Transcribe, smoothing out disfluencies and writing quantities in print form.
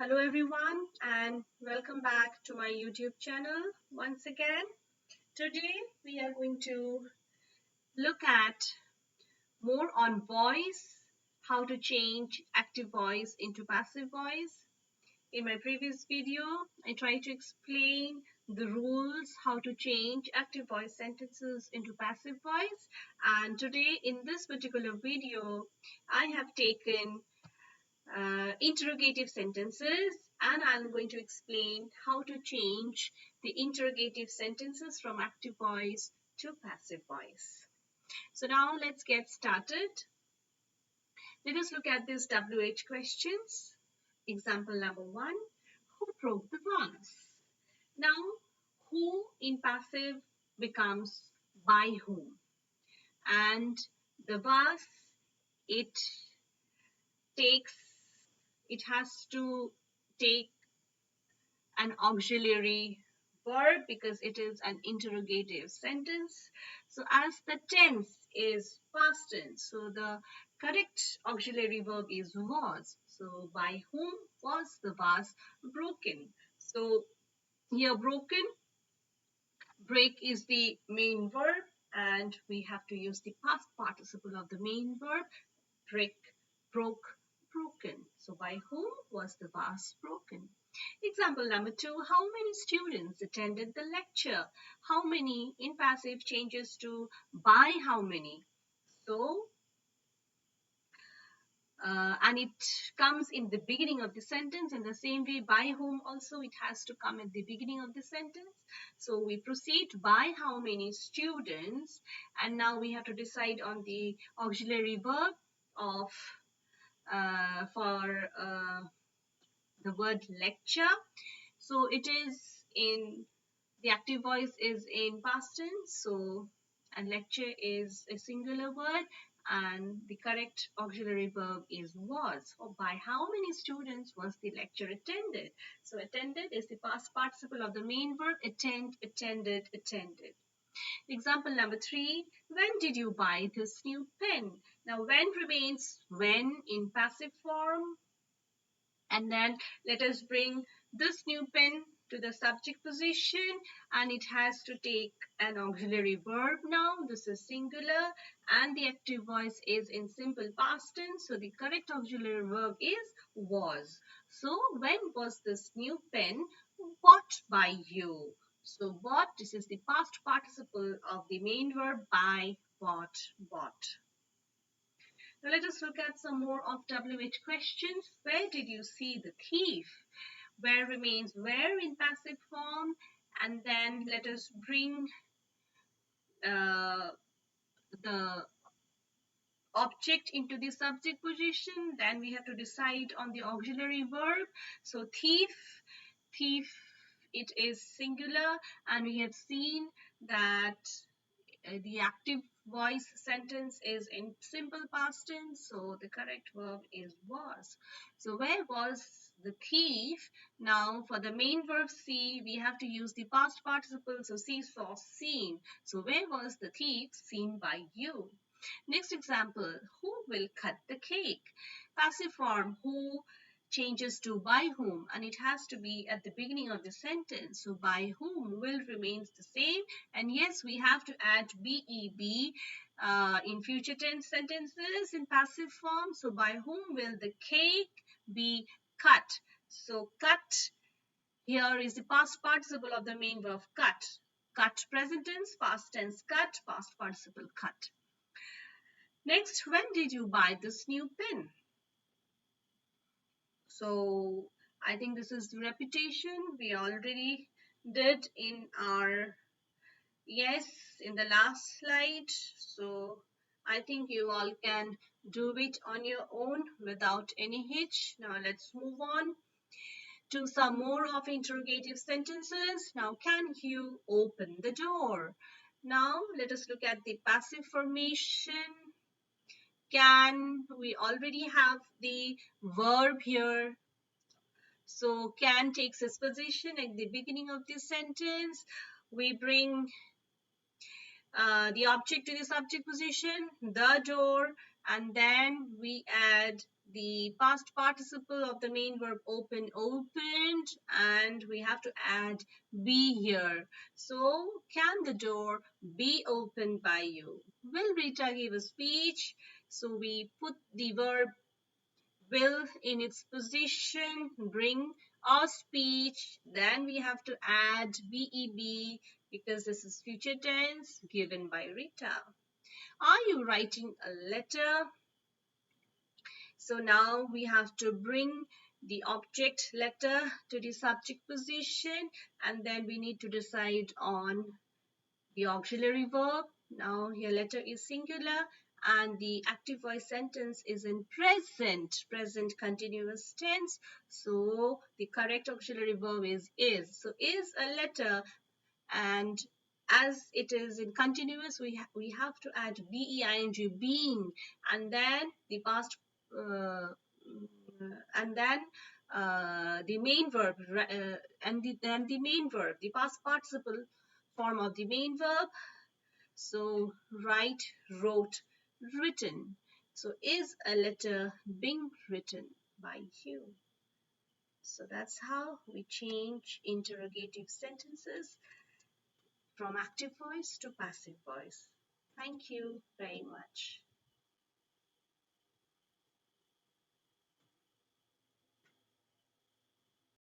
Hello everyone and welcome back to my YouTube channel once again. Today we are going to look at more on voice, how to change active voice into passive voice. In my previous video, I tried to explain the rules, how to change active voice sentences into passive voice. And today in this particular video, I have taken interrogative sentences, and I'm going to explain how to change the interrogative sentences from active voice to passive voice. So now let's get started. Let us look at these WH questions. Example number 1, who broke the vase? Now, who in passive becomes by whom, and the vase, it takes it has to take an auxiliary verb because it is an interrogative sentence. So as the tense is past tense, so the correct auxiliary verb is was. So by whom was the vase broken? So here broken, break is the main verb, and we have to use the past participle of the main verb. Break, broke, broken. So by whom was the vase broken? Example number 2, how many students attended the lecture? How many in passive changes to by how many. So, and it comes in the beginning of the sentence. In the same way, by whom also it has to come at the beginning of the sentence. So we proceed by how many students, and now we have to decide on the auxiliary verb of for the word lecture. So it is in the active voice is in past tense, so and lecture is a singular word, and the correct auxiliary verb is was. Or by how many students was the lecture attended? So attended is the past participle of the main verb. Attend, attended, attended. Example number 3, when did you buy this new pen? Now when remains when in passive form, and then let us bring this new pen to the subject position, and it has to take an auxiliary verb. Now this is singular and the active voice is in simple past tense, so the correct auxiliary verb is was. So when was this new pen bought by you? So bought, this is the past participle of the main verb by, bought, bought. Now let us look at some more of WH questions. Where did you see the thief? Where remains where in passive form, and then let us bring the object into the subject position. Then we have to decide on the auxiliary verb. So thief, thief, it is singular, and we have seen that the active voice sentence is in simple past tense, so the correct verb is was. So where was the thief? Now for the main verb see, we have to use the past participle, so see, saw, seen. So where was the thief? Seen by you. Next example, who will cut the cake? Passive form, who changes to by whom, and it has to be at the beginning of the sentence. So by whom will remains the same, and yes, we have to add BEB in future tense sentences in passive form. So by whom will the cake be cut? So cut here is the past participle of the main verb cut. Cut present tense, past tense cut, past participle cut. Next, when did you buy this new pen? So I think this is repetition. We already did in our, yes, in the last slide. So I think you all can do it on your own without any hitch. Now let's move on to some more of interrogative sentences. Now, can you open the door? Now let us look at the passive formation. Can, we already have the verb here. So can takes its position at the beginning of this sentence. We bring the object to the subject position, the door, and then we add the past participle of the main verb open, opened, and we have to add be here. So, can the door be opened by you? Will Rita give a speech? So, we put the verb will in its position, bring our speech, then we have to add beb because this is future tense given by Rita. Are you writing a letter? So now we have to bring the object letter to the subject position, and then we need to decide on the auxiliary verb. Now here letter is singular and the active voice sentence is in present continuous tense. So the correct auxiliary verb is. So is a letter, and as it is in continuous, we have to add being, being, and then the past uh, and then the main verb and the main verb, the past participle form of the main verb. So write, wrote, written. So is a letter being written by you? So that's how we change interrogative sentences from active voice to passive voice. Thank you very much.